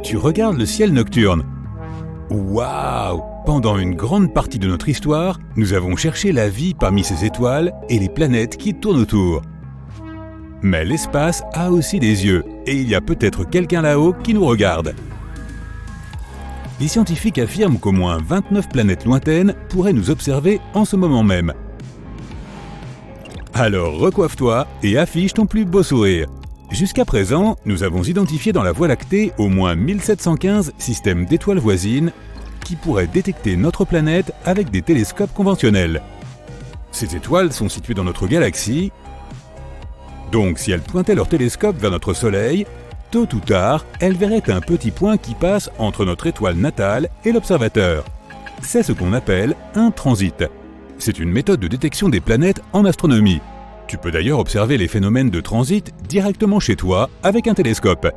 tu regardes le ciel nocturne. Waouh! Pendant une grande partie de notre histoire, nous avons cherché la vie parmi ces étoiles et les planètes qui tournent autour. Mais l'espace a aussi des yeux, et il y a peut-être quelqu'un là-haut qui nous regarde. Les scientifiques affirment qu'au moins 29 planètes lointaines pourraient nous observer en ce moment même. Alors recoiffe-toi et affiche ton plus beau sourire. Jusqu'à présent, nous avons identifié dans la Voie lactée au moins 1715 systèmes d'étoiles voisines qui pourraient détecter notre planète avec des télescopes conventionnels. Ces étoiles sont situées dans notre galaxie, donc si elles pointaient leur télescope vers notre Soleil, tôt ou tard, elles verraient un petit point qui passe entre notre étoile natale et l'observateur. C'est ce qu'on appelle un transit. C'est une méthode de détection des planètes en astronomie. Tu peux d'ailleurs observer les phénomènes de transit directement chez toi avec un télescope.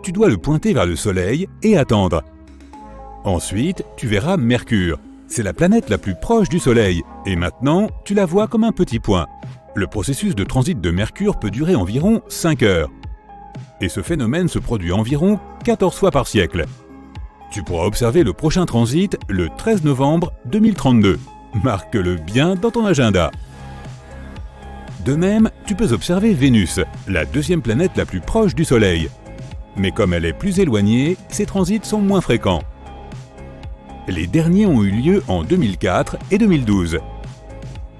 Tu dois le pointer vers le Soleil et attendre. Ensuite, tu verras Mercure. C'est la planète la plus proche du Soleil, et maintenant, tu la vois comme un petit point. Le processus de transit de Mercure peut durer environ 5 heures. Et ce phénomène se produit environ 14 fois par siècle. Tu pourras observer le prochain transit le 13 novembre 2032. Marque-le bien dans ton agenda. De même, tu peux observer Vénus, la deuxième planète la plus proche du Soleil. Mais comme elle est plus éloignée, ces transits sont moins fréquents. Les derniers ont eu lieu en 2004 et 2012.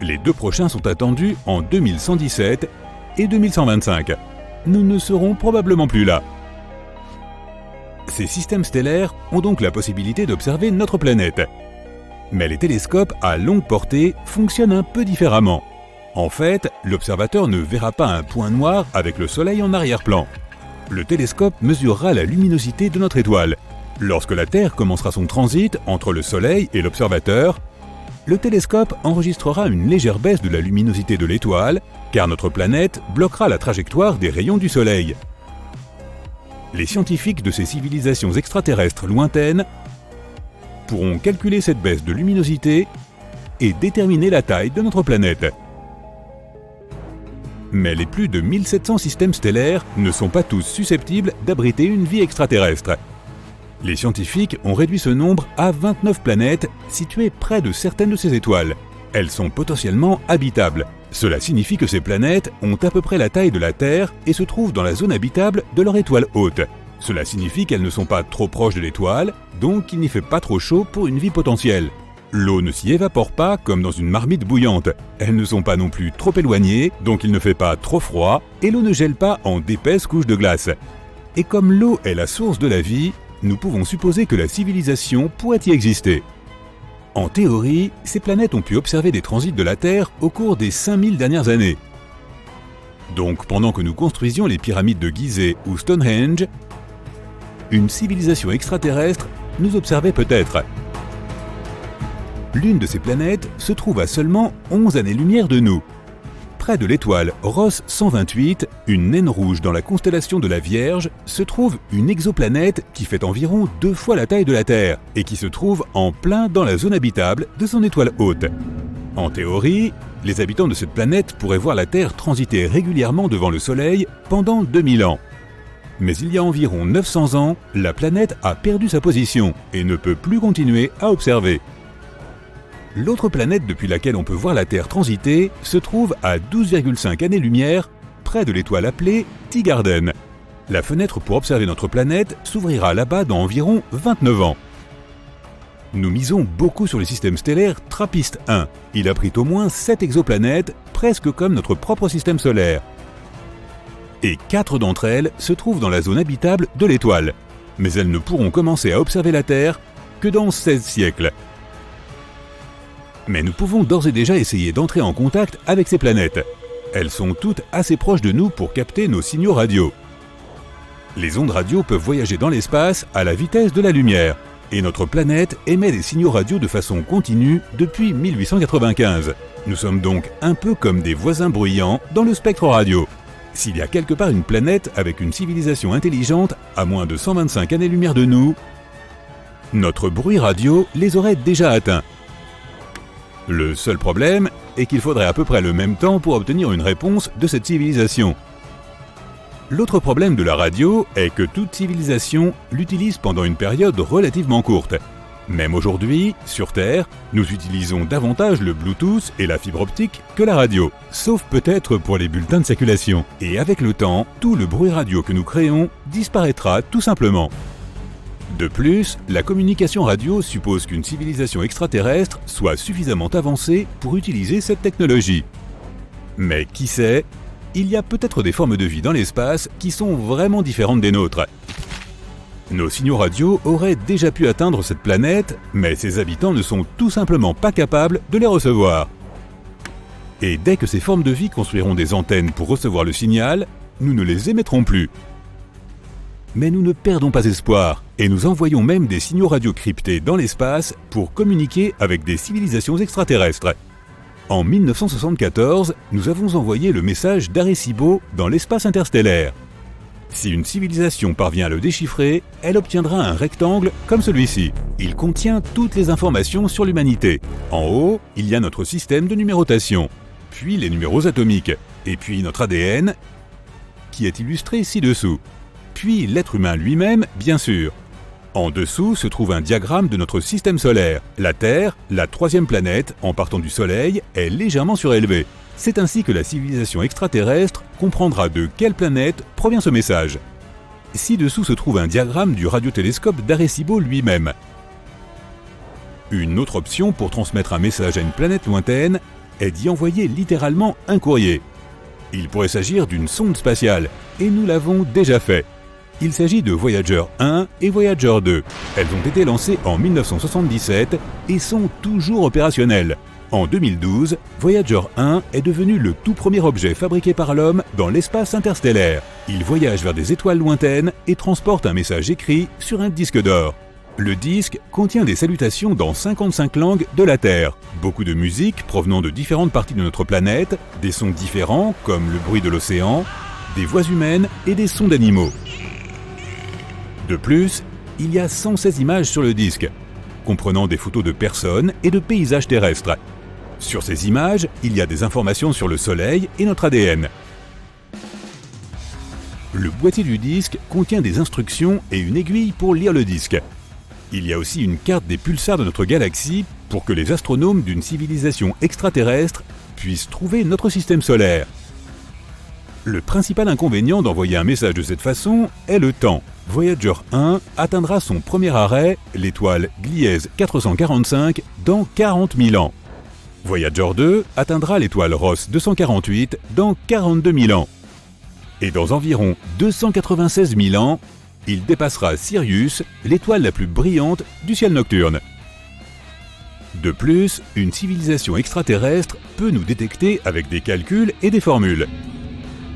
Les deux prochains sont attendus en 2117 et 2125. Nous ne serons probablement plus là. Ces systèmes stellaires ont donc la possibilité d'observer notre planète. Mais les télescopes à longue portée fonctionnent un peu différemment. En fait, l'observateur ne verra pas un point noir avec le Soleil en arrière-plan. Le télescope mesurera la luminosité de notre étoile. Lorsque la Terre commencera son transit entre le Soleil et l'observateur, le télescope enregistrera une légère baisse de la luminosité de l'étoile, car notre planète bloquera la trajectoire des rayons du Soleil. Les scientifiques de ces civilisations extraterrestres lointaines pourront calculer cette baisse de luminosité et déterminer la taille de notre planète. Mais les plus de 1700 systèmes stellaires ne sont pas tous susceptibles d'abriter une vie extraterrestre. Les scientifiques ont réduit ce nombre à 29 planètes situées près de certaines de ces étoiles. Elles sont potentiellement habitables. Cela signifie que ces planètes ont à peu près la taille de la Terre et se trouvent dans la zone habitable de leur étoile hôte. Cela signifie qu'elles ne sont pas trop proches de l'étoile, donc il n'y fait pas trop chaud pour une vie potentielle. L'eau ne s'y évapore pas comme dans une marmite bouillante. Elles ne sont pas non plus trop éloignées, donc il ne fait pas trop froid, et l'eau ne gèle pas en d'épaisses couches de glace. Et comme l'eau est la source de la vie, nous pouvons supposer que la civilisation pourrait y exister. En théorie, ces planètes ont pu observer des transits de la Terre au cours des 5000 dernières années. Donc pendant que nous construisions les pyramides de Gizeh ou Stonehenge, une civilisation extraterrestre nous observait peut-être. L'une de ces planètes se trouve à seulement 11 années-lumière de nous. Près de l'étoile Ross 128, une naine rouge dans la constellation de la Vierge, se trouve une exoplanète qui fait environ 2 fois la taille de la Terre et qui se trouve en plein dans la zone habitable de son étoile hôte. En théorie, les habitants de cette planète pourraient voir la Terre transiter régulièrement devant le Soleil pendant 2000 ans. Mais il y a environ 900 ans, la planète a perdu sa position et ne peut plus continuer à observer. L'autre planète depuis laquelle on peut voir la Terre transiter se trouve à 12,5 années-lumière, près de l'étoile appelée Teegarden. La fenêtre pour observer notre planète s'ouvrira là-bas dans environ 29 ans. Nous misons beaucoup sur le système stellaire TRAPPIST-1. Il abrite au moins 7 exoplanètes, presque comme notre propre système solaire. Et 4 d'entre elles se trouvent dans la zone habitable de l'étoile. Mais elles ne pourront commencer à observer la Terre que dans 16 siècles. Mais nous pouvons d'ores et déjà essayer d'entrer en contact avec ces planètes. Elles sont toutes assez proches de nous pour capter nos signaux radio. Les ondes radio peuvent voyager dans l'espace à la vitesse de la lumière, et notre planète émet des signaux radio de façon continue depuis 1895. Nous sommes donc un peu comme des voisins bruyants dans le spectre radio. S'il y a quelque part une planète avec une civilisation intelligente à moins de 125 années-lumière de nous, notre bruit radio les aurait déjà atteints. Le seul problème est qu'il faudrait à peu près le même temps pour obtenir une réponse de cette civilisation. L'autre problème de la radio est que toute civilisation l'utilise pendant une période relativement courte. Même aujourd'hui, sur Terre, nous utilisons davantage le Bluetooth et la fibre optique que la radio, sauf peut-être pour les bulletins de circulation. Et avec le temps, tout le bruit radio que nous créons disparaîtra tout simplement. De plus, la communication radio suppose qu'une civilisation extraterrestre soit suffisamment avancée pour utiliser cette technologie. Mais qui sait, il y a peut-être des formes de vie dans l'espace qui sont vraiment différentes des nôtres. Nos signaux radio auraient déjà pu atteindre cette planète, mais ses habitants ne sont tout simplement pas capables de les recevoir. Et dès que ces formes de vie construiront des antennes pour recevoir le signal, nous ne les émettrons plus. Mais nous ne perdons pas espoir, et nous envoyons même des signaux radio cryptés dans l'espace pour communiquer avec des civilisations extraterrestres. En 1974, nous avons envoyé le message d'Arecibo dans l'espace interstellaire. Si une civilisation parvient à le déchiffrer, elle obtiendra un rectangle comme celui-ci. Il contient toutes les informations sur l'humanité. En haut, il y a notre système de numérotation, puis les numéros atomiques, et puis notre ADN, qui est illustré ci-dessous. Puis l'être humain lui-même, bien sûr. En dessous se trouve un diagramme de notre système solaire. La Terre, la troisième planète, en partant du Soleil, est légèrement surélevée. C'est ainsi que la civilisation extraterrestre comprendra de quelle planète provient ce message. Ci-dessous se trouve un diagramme du radiotélescope d'Arecibo lui-même. Une autre option pour transmettre un message à une planète lointaine est d'y envoyer littéralement un courrier. Il pourrait s'agir d'une sonde spatiale, et nous l'avons déjà fait. Il s'agit de Voyager 1 et Voyager 2. Elles ont été lancées en 1977 et sont toujours opérationnelles. En 2012, Voyager 1 est devenu le tout premier objet fabriqué par l'homme dans l'espace interstellaire. Il voyage vers des étoiles lointaines et transporte un message écrit sur un disque d'or. Le disque contient des salutations dans 55 langues de la Terre, beaucoup de musique provenant de différentes parties de notre planète, des sons différents comme le bruit de l'océan, des voix humaines et des sons d'animaux. De plus, il y a 116 images sur le disque, comprenant des photos de personnes et de paysages terrestres. Sur ces images, il y a des informations sur le Soleil et notre ADN. Le boîtier du disque contient des instructions et une aiguille pour lire le disque. Il y a aussi une carte des pulsars de notre galaxie pour que les astronomes d'une civilisation extraterrestre puissent trouver notre système solaire. Le principal inconvénient d'envoyer un message de cette façon est le temps. Voyager 1 atteindra son premier arrêt, l'étoile Gliese 445, dans 40 000 ans. Voyager 2 atteindra l'étoile Ross 248 dans 42 000 ans. Et dans environ 296 000 ans, il dépassera Sirius, l'étoile la plus brillante du ciel nocturne. De plus, une civilisation extraterrestre peut nous détecter avec des calculs et des formules.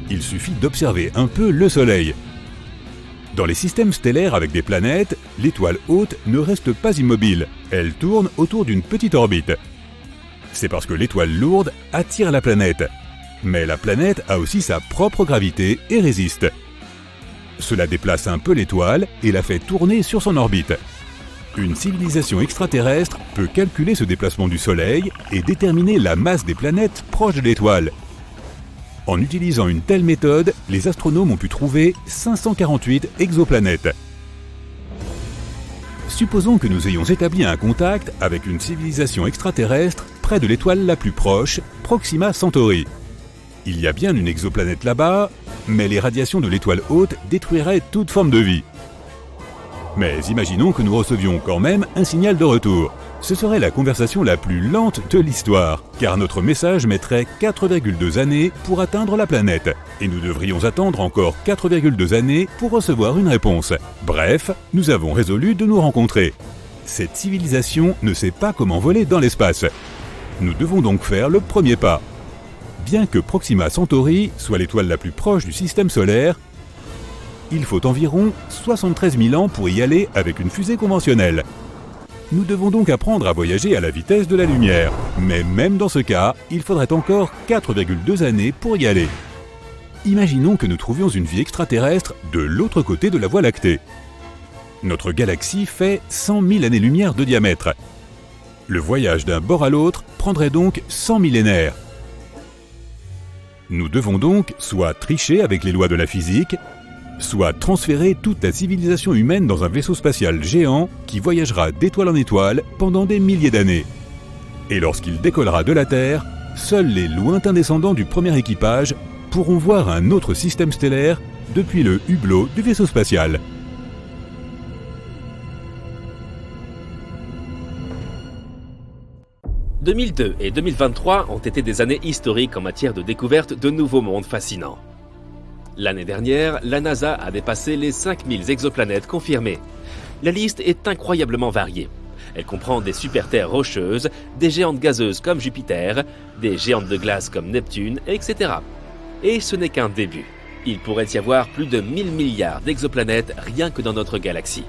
Il suffit d'observer un peu le Soleil. Dans les systèmes stellaires avec des planètes, l'étoile haute ne reste pas immobile, elle tourne autour d'une petite orbite. C'est parce que l'étoile lourde attire la planète. Mais la planète a aussi sa propre gravité et résiste. Cela déplace un peu l'étoile et la fait tourner sur son orbite. Une civilisation extraterrestre peut calculer ce déplacement du Soleil et déterminer la masse des planètes proches de l'étoile. En utilisant une telle méthode, les astronomes ont pu trouver 548 exoplanètes. Supposons que nous ayons établi un contact avec une civilisation extraterrestre près de l'étoile la plus proche, Proxima Centauri. Il y a bien une exoplanète là-bas, mais les radiations de l'étoile haute détruiraient toute forme de vie. Mais imaginons que nous recevions quand même un signal de retour. Ce serait la conversation la plus lente de l'histoire, car notre message mettrait 4,2 années pour atteindre la planète, et nous devrions attendre encore 4,2 années pour recevoir une réponse. Bref, nous avons résolu de nous rencontrer. Cette civilisation ne sait pas comment voler dans l'espace. Nous devons donc faire le premier pas. Bien que Proxima Centauri soit l'étoile la plus proche du système solaire, il faut environ 73 000 ans pour y aller avec une fusée conventionnelle. Nous devons donc apprendre à voyager à la vitesse de la lumière. Mais même dans ce cas, il faudrait encore 4,2 années pour y aller. Imaginons que nous trouvions une vie extraterrestre de l'autre côté de la Voie lactée. Notre galaxie fait 100 000 années-lumière de diamètre. Le voyage d'un bord à l'autre prendrait donc 100 millénaires. Nous devons donc soit tricher avec les lois de la physique, soit transférer toute la civilisation humaine dans un vaisseau spatial géant qui voyagera d'étoile en étoile pendant des milliers d'années. Et lorsqu'il décollera de la Terre, seuls les lointains descendants du premier équipage pourront voir un autre système stellaire depuis le hublot du vaisseau spatial. « 2002 et 2023 ont été des années historiques en matière de découverte de nouveaux mondes fascinants. L'année dernière, la NASA a dépassé les 5000 exoplanètes confirmées. La liste est incroyablement variée. Elle comprend des super-terres rocheuses, des géantes gazeuses comme Jupiter, des géantes de glace comme Neptune, etc. Et ce n'est qu'un début. Il pourrait y avoir plus de 1000 milliards d'exoplanètes rien que dans notre galaxie.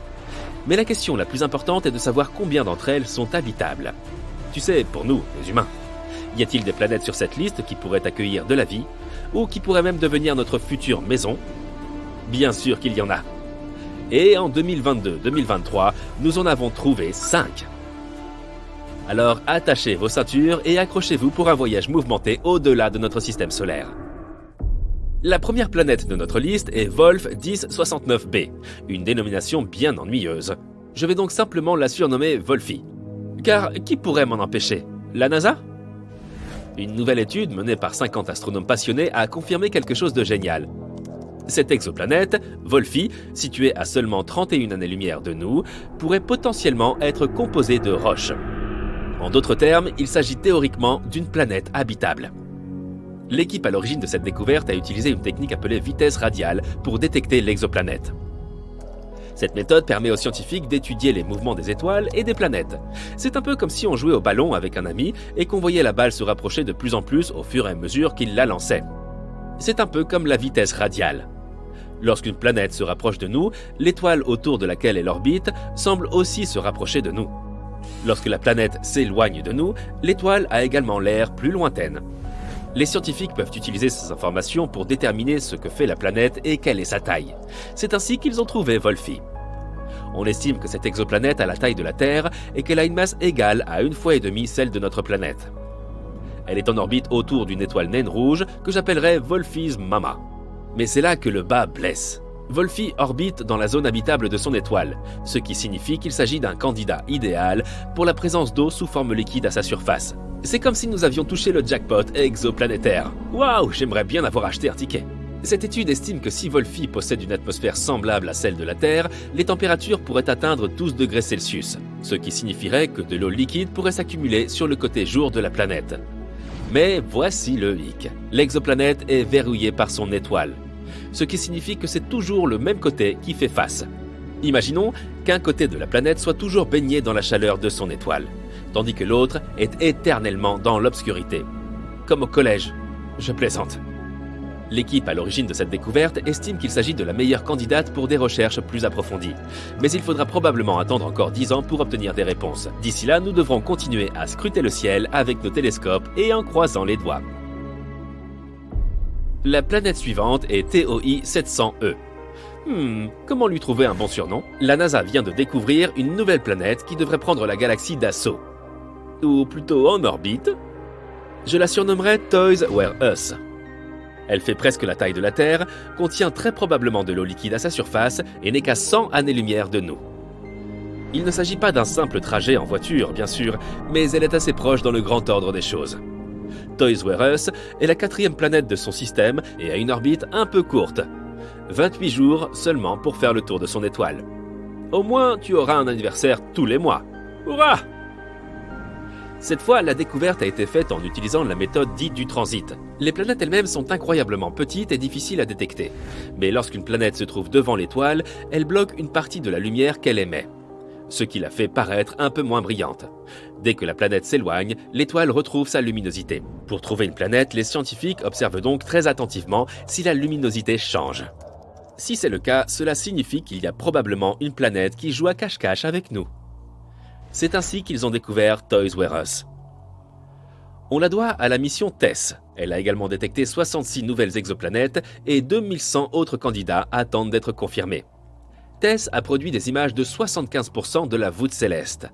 Mais la question la plus importante est de savoir combien d'entre elles sont habitables. Tu sais, pour nous, les humains, y a-t-il des planètes sur cette liste qui pourraient accueillir de la vie, ou qui pourraient même devenir notre future maison? Bien sûr qu'il y en a. Et en 2022-2023, nous en avons trouvé 5. Alors attachez vos ceintures et accrochez-vous pour un voyage mouvementé au-delà de notre système solaire. La première planète de notre liste est Wolf 1069b, une dénomination bien ennuyeuse. Je vais donc simplement la surnommer Wolfie. Car qui pourrait m'en empêcher? La NASA? Une nouvelle étude menée par 50 astronomes passionnés a confirmé quelque chose de génial. Cette exoplanète, Wolfie, située à seulement 31 années-lumière de nous, pourrait potentiellement être composée de roches. En d'autres termes, il s'agit théoriquement d'une planète habitable. L'équipe à l'origine de cette découverte a utilisé une technique appelée vitesse radiale pour détecter l'exoplanète. Cette méthode permet aux scientifiques d'étudier les mouvements des étoiles et des planètes. C'est un peu comme si on jouait au ballon avec un ami et qu'on voyait la balle se rapprocher de plus en plus au fur et à mesure qu'il la lançait. C'est un peu comme la vitesse radiale. Lorsqu'une planète se rapproche de nous, l'étoile autour de laquelle elle orbite semble aussi se rapprocher de nous. Lorsque la planète s'éloigne de nous, l'étoile a également l'air plus lointaine. Les scientifiques peuvent utiliser ces informations pour déterminer ce que fait la planète et quelle est sa taille. C'est ainsi qu'ils ont trouvé Wolfie. On estime que cette exoplanète a la taille de la Terre et qu'elle a une masse égale à 1,5 fois celle de notre planète. Elle est en orbite autour d'une étoile naine rouge que j'appellerais Wolfie's Mama. Mais c'est là que le bas blesse. Wolfie orbite dans la zone habitable de son étoile, ce qui signifie qu'il s'agit d'un candidat idéal pour la présence d'eau sous forme liquide à sa surface. C'est comme si nous avions touché le jackpot exoplanétaire. Waouh, j'aimerais bien avoir acheté un ticket. Cette étude estime que si Wolfie possède une atmosphère semblable à celle de la Terre, les températures pourraient atteindre 12 degrés Celsius, ce qui signifierait que de l'eau liquide pourrait s'accumuler sur le côté jour de la planète. Mais voici le hic. L'exoplanète est verrouillée par son étoile, ce qui signifie que c'est toujours le même côté qui fait face. Imaginons qu'un côté de la planète soit toujours baigné dans la chaleur de son étoile, tandis que l'autre est éternellement dans l'obscurité. Comme au collège, je plaisante. L'équipe à l'origine de cette découverte estime qu'il s'agit de la meilleure candidate pour des recherches plus approfondies. Mais il faudra probablement attendre encore 10 ans pour obtenir des réponses. D'ici là, nous devrons continuer à scruter le ciel avec nos télescopes et en croisant les doigts. La planète suivante est TOI 700e. Comment lui trouver un bon surnom? La NASA vient de découvrir une nouvelle planète qui devrait prendre la galaxie d'assaut. Ou plutôt en orbite. Je la surnommerai Toys Were Us. Elle fait presque la taille de la Terre, contient très probablement de l'eau liquide à sa surface et n'est qu'à 100 années-lumière de nous. Il ne s'agit pas d'un simple trajet en voiture, bien sûr, mais elle est assez proche dans le grand ordre des choses. Toys Were Us est la 4e planète de son système et a une orbite un peu courte. 28 jours seulement pour faire le tour de son étoile. Au moins, tu auras un anniversaire tous les mois. Hurrah! Cette fois, la découverte a été faite en utilisant la méthode dite du transit. Les planètes elles-mêmes sont incroyablement petites et difficiles à détecter. Mais lorsqu'une planète se trouve devant l'étoile, elle bloque une partie de la lumière qu'elle émet, ce qui la fait paraître un peu moins brillante. Dès que la planète s'éloigne, l'étoile retrouve sa luminosité. Pour trouver une planète, les scientifiques observent donc très attentivement si la luminosité change. Si c'est le cas, cela signifie qu'il y a probablement une planète qui joue à cache-cache avec nous. C'est ainsi qu'ils ont découvert Toys Were Us. On la doit à la mission TESS. Elle a également détecté 66 nouvelles exoplanètes et 2100 autres candidats attendent d'être confirmés. TESS a produit des images de 75% de la voûte céleste.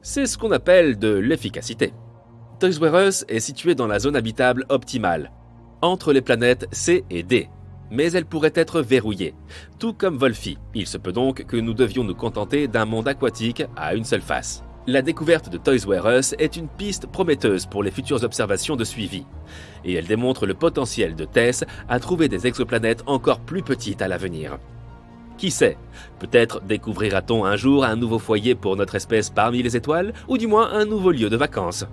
C'est ce qu'on appelle de l'efficacité. Toys Were Us est situé dans la zone habitable optimale. entre les planètes C et D. Mais elle pourrait être verrouillée. Tout comme Wolfie, il se peut donc que nous devions nous contenter d'un monde aquatique à une seule face. La découverte de Toys R Us est une piste prometteuse pour les futures observations de suivi. Et elle démontre le potentiel de TESS à trouver des exoplanètes encore plus petites à l'avenir. Qui sait, peut-être découvrira-t-on un jour un nouveau foyer pour notre espèce parmi les étoiles, ou du moins un nouveau lieu de vacances.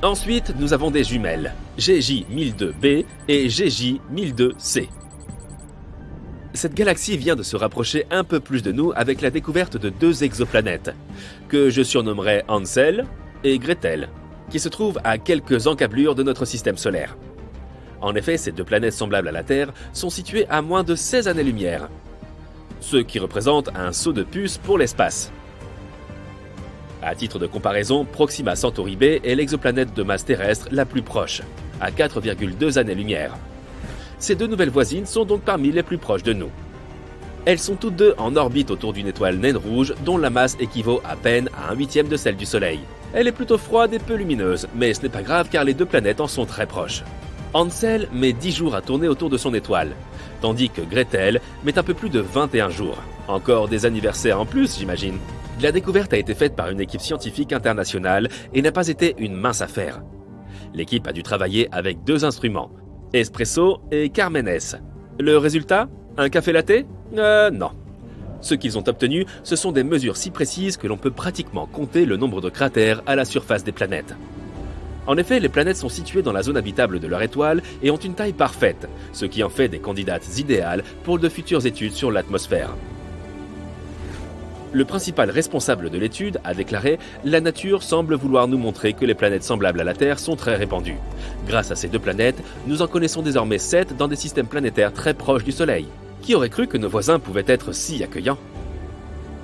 Ensuite, nous avons des jumelles, GJ1002b et GJ1002c. Cette galaxie vient de se rapprocher un peu plus de nous avec la découverte de 2 exoplanètes, que je surnommerai Hansel et Gretel, qui se trouvent à quelques encablures de notre système solaire. En effet, ces 2 planètes semblables à la Terre sont situées à moins de 16 années-lumière, ce qui représente un saut de puce pour l'espace. À titre de comparaison, Proxima Centauri B est l'exoplanète de masse terrestre la plus proche, à 4,2 années-lumière. Ces 2 nouvelles voisines sont donc parmi les plus proches de nous. Elles sont toutes 2 en orbite autour d'une étoile naine rouge dont la masse équivaut à peine à 1/8 de celle du Soleil. Elle est plutôt froide et peu lumineuse, mais ce n'est pas grave car les 2 planètes en sont très proches. Hansel met 10 jours à tourner autour de son étoile, tandis que Gretel met un peu plus de 21 jours. Encore des anniversaires en plus, j'imagine. La découverte a été faite par une équipe scientifique internationale et n'a pas été une mince affaire. L'équipe a dû travailler avec 2 instruments, Espresso et Carmenes. Le résultat? Un café latte? Non. Ce qu'ils ont obtenu, ce sont des mesures si précises que l'on peut pratiquement compter le nombre de cratères à la surface des planètes. En effet, les planètes sont situées dans la zone habitable de leur étoile et ont une taille parfaite, ce qui en fait des candidates idéales pour de futures études sur l'atmosphère. Le principal responsable de l'étude a déclaré « La nature semble vouloir nous montrer que les planètes semblables à la Terre sont très répandues. Grâce à ces 2 planètes, nous en connaissons désormais 7 dans des systèmes planétaires très proches du Soleil. Qui aurait cru que nos voisins pouvaient être si accueillants ?»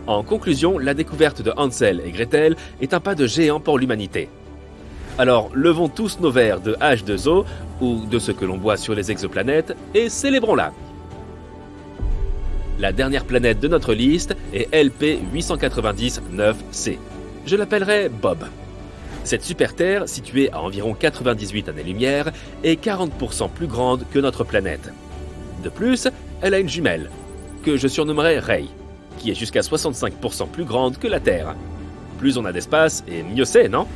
En conclusion, la découverte de Hansel et Gretel est un pas de géant pour l'humanité. Alors, levons tous nos verres de H2O, ou de ce que l'on boit sur les exoplanètes, et célébrons-la. La dernière planète de notre liste est LP890-9c. Je l'appellerai Bob. Cette super-Terre, située à environ 98 années-lumière, est 40% plus grande que notre planète. De plus, elle a une jumelle, que je surnommerai Ray, qui est jusqu'à 65% plus grande que la Terre. Plus on a d'espace, et mieux c'est, non ?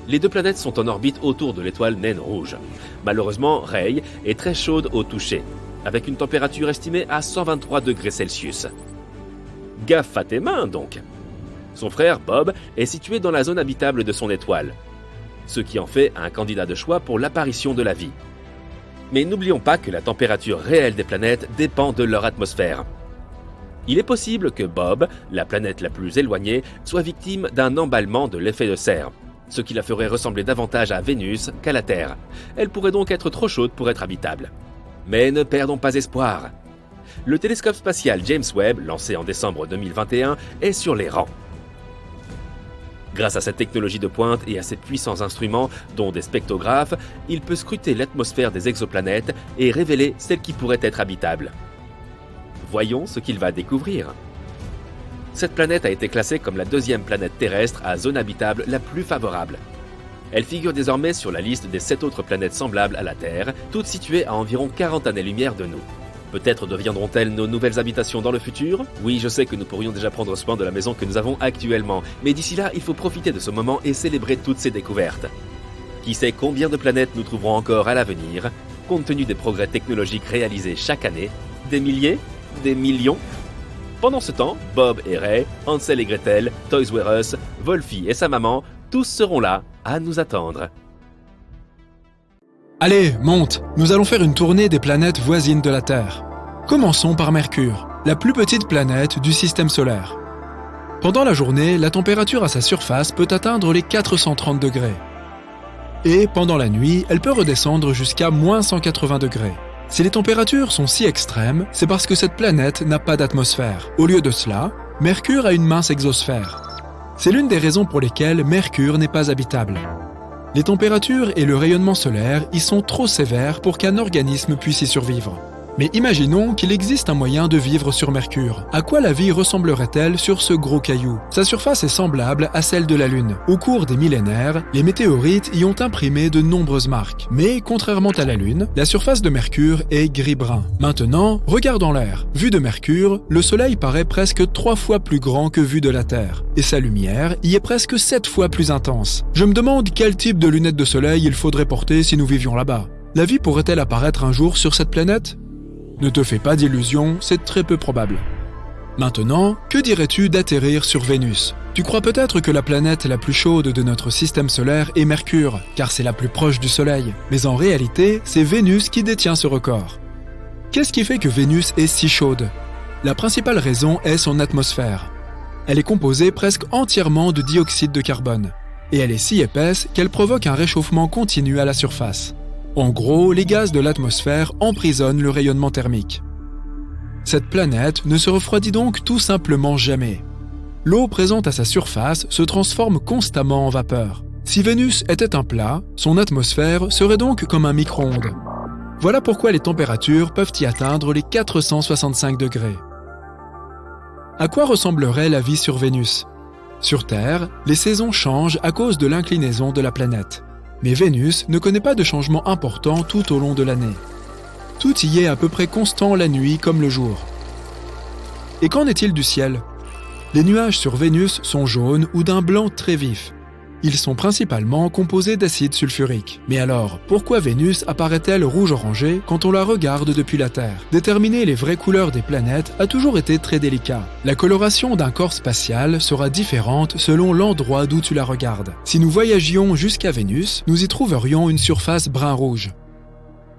Les 2 planètes sont en orbite autour de l'étoile naine rouge. Malheureusement, Ray est très chaude au toucher, avec une température estimée à 123 degrés Celsius. Gaffe à tes mains, donc. Son frère, Bob, est situé dans la zone habitable de son étoile, ce qui en fait un candidat de choix pour l'apparition de la vie. Mais n'oublions pas que la température réelle des planètes dépend de leur atmosphère. Il est possible que Bob, la planète la plus éloignée, soit victime d'un emballement de l'effet de serre, ce qui la ferait ressembler davantage à Vénus qu'à la Terre. Elle pourrait donc être trop chaude pour être habitable. Mais ne perdons pas espoir. Le télescope spatial James Webb, lancé en décembre 2021, est sur les rangs. Grâce à cette technologie de pointe et à ses puissants instruments, dont des spectrographes, il peut scruter l'atmosphère des exoplanètes et révéler celles qui pourraient être habitables. Voyons ce qu'il va découvrir. Cette planète a été classée comme la 2e planète terrestre à zone habitable la plus favorable. Elle figure désormais sur la liste des 7 autres planètes semblables à la Terre, toutes situées à environ 40 années-lumière de nous. Peut-être deviendront-elles nos nouvelles habitations dans le futur? Oui, je sais que nous pourrions déjà prendre soin de la maison que nous avons actuellement, mais d'ici là, il faut profiter de ce moment et célébrer toutes ces découvertes. Qui sait combien de planètes nous trouverons encore à l'avenir, compte tenu des progrès technologiques réalisés chaque année? Des milliers? Des millions? Pendant ce temps, Bob et Ray, Hansel et Gretel, Toys R Us, Wolfie et sa maman, tous seront là à nous attendre. Allez, monte! Nous allons faire une tournée des planètes voisines de la Terre. Commençons par Mercure, la plus petite planète du système solaire. Pendant la journée, la température à sa surface peut atteindre les 430 degrés. Et pendant la nuit, elle peut redescendre jusqu'à moins 180 degrés. Si les températures sont si extrêmes, c'est parce que cette planète n'a pas d'atmosphère. Au lieu de cela, Mercure a une mince exosphère. C'est l'une des raisons pour lesquelles Mercure n'est pas habitable. Les températures et le rayonnement solaire y sont trop sévères pour qu'un organisme puisse y survivre. Mais imaginons qu'il existe un moyen de vivre sur Mercure. À quoi la vie ressemblerait-elle sur ce gros caillou? Sa surface est semblable à celle de la Lune. Au cours des millénaires, les météorites y ont imprimé de nombreuses marques. Mais contrairement à la Lune, la surface de Mercure est gris-brun. Maintenant, regardons l'air. Vu de Mercure, le Soleil paraît presque 3 fois plus grand que vu de la Terre. Et sa lumière y est presque 7 fois plus intense. Je me demande quel type de lunettes de soleil il faudrait porter si nous vivions là-bas. La vie pourrait-elle apparaître un jour sur cette planète? Ne te fais pas d'illusions, c'est très peu probable. Maintenant, que dirais-tu d'atterrir sur Vénus? Tu crois peut-être que la planète la plus chaude de notre système solaire est Mercure, car c'est la plus proche du Soleil. Mais en réalité, c'est Vénus qui détient ce record. Qu'est-ce qui fait que Vénus est si chaude? La principale raison est son atmosphère. Elle est composée presque entièrement de dioxyde de carbone. Et elle est si épaisse qu'elle provoque un réchauffement continu à la surface. En gros, les gaz de l'atmosphère emprisonnent le rayonnement thermique. Cette planète ne se refroidit donc tout simplement jamais. L'eau présente à sa surface se transforme constamment en vapeur. Si Vénus était un plat, son atmosphère serait donc comme un micro-ondes. Voilà pourquoi les températures peuvent y atteindre les 465 degrés. À quoi ressemblerait la vie sur Vénus? Sur Terre, les saisons changent à cause de l'inclinaison de la planète. Mais Vénus ne connaît pas de changements importants tout au long de l'année. Tout y est à peu près constant la nuit comme le jour. Et qu'en est-il du ciel? Les nuages sur Vénus sont jaunes ou d'un blanc très vif. Ils sont principalement composés d'acide sulfurique. Mais alors, pourquoi Vénus apparaît-elle rouge-orangé quand on la regarde depuis la Terre? Déterminer les vraies couleurs des planètes a toujours été très délicat. La coloration d'un corps spatial sera différente selon l'endroit d'où tu la regardes. Si nous voyagions jusqu'à Vénus, nous y trouverions une surface brun-rouge.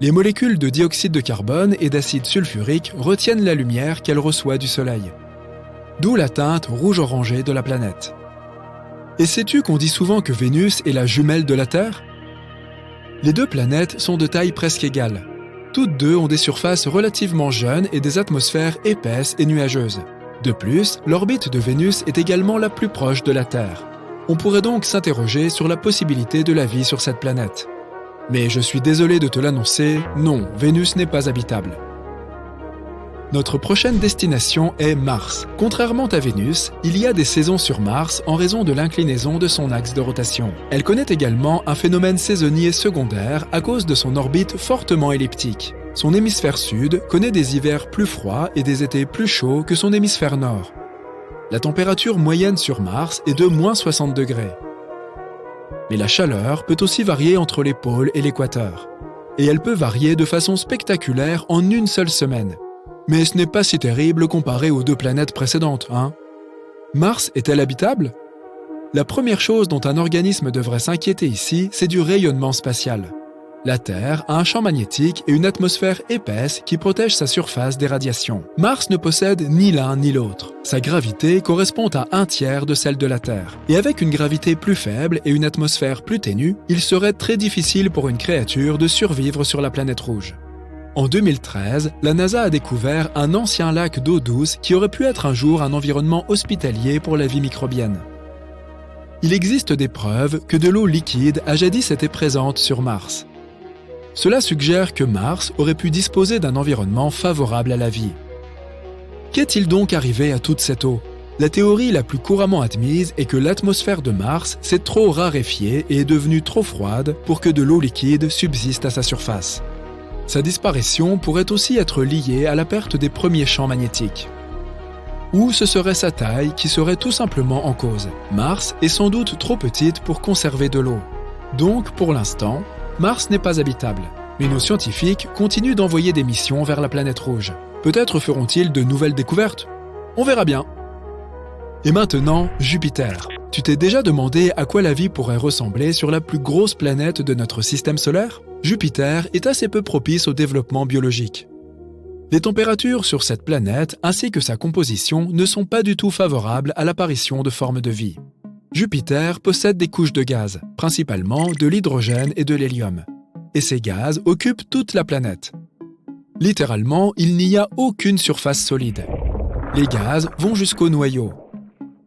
Les molécules de dioxyde de carbone et d'acide sulfurique retiennent la lumière qu'elle reçoit du Soleil. D'où la teinte rouge-orangé de la planète. Et sais-tu qu'on dit souvent que Vénus est la jumelle de la Terre? Les deux planètes sont de taille presque égale. Toutes deux ont des surfaces relativement jeunes et des atmosphères épaisses et nuageuses. De plus, l'orbite de Vénus est également la plus proche de la Terre. On pourrait donc s'interroger sur la possibilité de la vie sur cette planète. Mais je suis désolé de te l'annoncer, non, Vénus n'est pas habitable. Notre prochaine destination est Mars. Contrairement à Vénus, il y a des saisons sur Mars en raison de l'inclinaison de son axe de rotation. Elle connaît également un phénomène saisonnier secondaire à cause de son orbite fortement elliptique. Son hémisphère sud connaît des hivers plus froids et des étés plus chauds que son hémisphère nord. La température moyenne sur Mars est de moins 60 degrés. Mais la chaleur peut aussi varier entre les pôles et l'équateur. Et elle peut varier de façon spectaculaire en une seule semaine. Mais ce n'est pas si terrible comparé aux deux planètes précédentes, hein? Mars est-elle habitable? La première chose dont un organisme devrait s'inquiéter ici, c'est du rayonnement spatial. La Terre a un champ magnétique et une atmosphère épaisse qui protège sa surface des radiations. Mars ne possède ni l'un ni l'autre. Sa gravité correspond à 1/3 de celle de la Terre. Et avec une gravité plus faible et une atmosphère plus ténue, il serait très difficile pour une créature de survivre sur la planète rouge. En 2013, la NASA a découvert un ancien lac d'eau douce qui aurait pu être un jour un environnement hospitalier pour la vie microbienne. Il existe des preuves que de l'eau liquide a jadis été présente sur Mars. Cela suggère que Mars aurait pu disposer d'un environnement favorable à la vie. Qu'est-il donc arrivé à toute cette eau? La théorie la plus couramment admise est que l'atmosphère de Mars s'est trop raréfiée et est devenue trop froide pour que de l'eau liquide subsiste à sa surface. Sa disparition pourrait aussi être liée à la perte des premiers champs magnétiques. Ou ce serait sa taille qui serait tout simplement en cause. Mars est sans doute trop petite pour conserver de l'eau. Donc, pour l'instant, Mars n'est pas habitable. Mais nos scientifiques continuent d'envoyer des missions vers la planète rouge. Peut-être feront-ils de nouvelles découvertes? On verra bien. Et maintenant, Jupiter. Tu t'es déjà demandé à quoi la vie pourrait ressembler sur la plus grosse planète de notre système solaire? Jupiter est assez peu propice au développement biologique. Les températures sur cette planète ainsi que sa composition ne sont pas du tout favorables à l'apparition de formes de vie. Jupiter possède des couches de gaz, principalement de l'hydrogène et de l'hélium. Et ces gaz occupent toute la planète. Littéralement, il n'y a aucune surface solide. Les gaz vont jusqu'au noyau.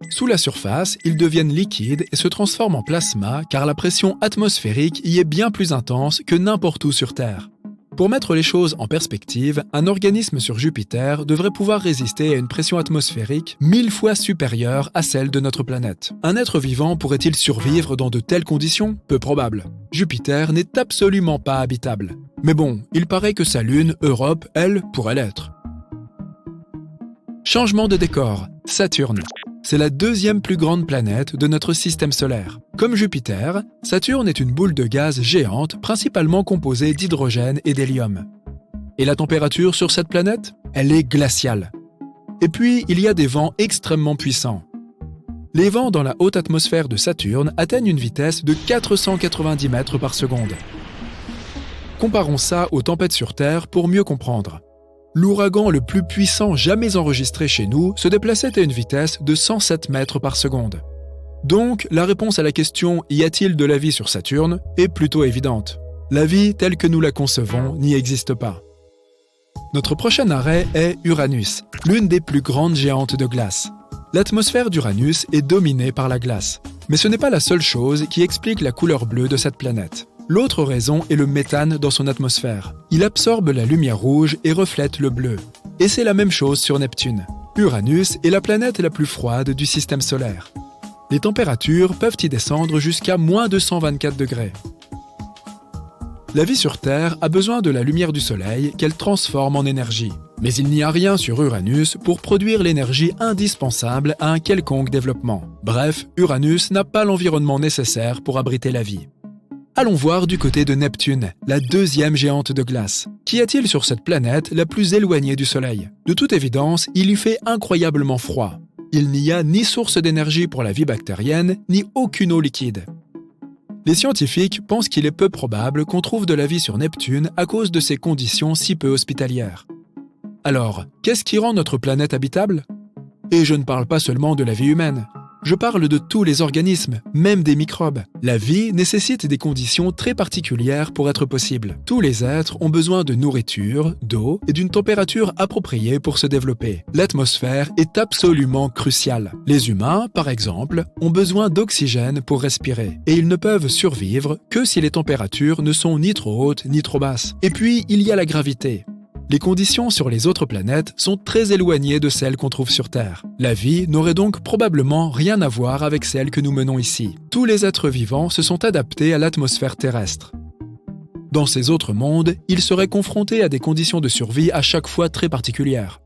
Sous la surface, ils deviennent liquides et se transforment en plasma car la pression atmosphérique y est bien plus intense que n'importe où sur Terre. Pour mettre les choses en perspective, un organisme sur Jupiter devrait pouvoir résister à une pression atmosphérique 1000 fois supérieure à celle de notre planète. Un être vivant pourrait-il survivre dans de telles conditions? Peu probable. Jupiter n'est absolument pas habitable. Mais bon, il paraît que sa lune, Europe, elle, pourrait l'être. Changement de décor, Saturne. C'est la deuxième plus grande planète de notre système solaire. Comme Jupiter, Saturne est une boule de gaz géante principalement composée d'hydrogène et d'hélium. Et la température sur cette planète? Elle est glaciale. Et puis, il y a des vents extrêmement puissants. Les vents dans la haute atmosphère de Saturne atteignent une vitesse de 490 mètres par seconde. Comparons ça aux tempêtes sur Terre pour mieux comprendre. L'ouragan le plus puissant jamais enregistré chez nous se déplaçait à une vitesse de 107 mètres par seconde. Donc, la réponse à la question « Y a-t-il de la vie sur Saturne ?» est plutôt évidente. La vie telle que nous la concevons n'y existe pas. Notre prochain arrêt est Uranus, l'une des plus grandes géantes de glace. L'atmosphère d'Uranus est dominée par la glace. Mais ce n'est pas la seule chose qui explique la couleur bleue de cette planète. L'autre raison est le méthane dans son atmosphère. Il absorbe la lumière rouge et reflète le bleu. Et c'est la même chose sur Neptune. Uranus est la planète la plus froide du système solaire. Les températures peuvent y descendre jusqu'à moins 224 degrés. La vie sur Terre a besoin de la lumière du Soleil qu'elle transforme en énergie. Mais il n'y a rien sur Uranus pour produire l'énergie indispensable à un quelconque développement. Bref, Uranus n'a pas l'environnement nécessaire pour abriter la vie. Allons voir du côté de Neptune, la deuxième géante de glace. Qu'y a-t-il sur cette planète la plus éloignée du Soleil? De toute évidence, il y fait incroyablement froid. Il n'y a ni source d'énergie pour la vie bactérienne, ni aucune eau liquide. Les scientifiques pensent qu'il est peu probable qu'on trouve de la vie sur Neptune à cause de ces conditions si peu hospitalières. Alors, qu'est-ce qui rend notre planète habitable? Et je ne parle pas seulement de la vie humaine. Je parle de tous les organismes, même des microbes. La vie nécessite des conditions très particulières pour être possible. Tous les êtres ont besoin de nourriture, d'eau et d'une température appropriée pour se développer. L'atmosphère est absolument cruciale. Les humains, par exemple, ont besoin d'oxygène pour respirer. Et ils ne peuvent survivre que si les températures ne sont ni trop hautes ni trop basses. Et puis, il y a la gravité. Les conditions sur les autres planètes sont très éloignées de celles qu'on trouve sur Terre. La vie n'aurait donc probablement rien à voir avec celle que nous menons ici. Tous les êtres vivants se sont adaptés à l'atmosphère terrestre. Dans ces autres mondes, ils seraient confrontés à des conditions de survie à chaque fois très particulières.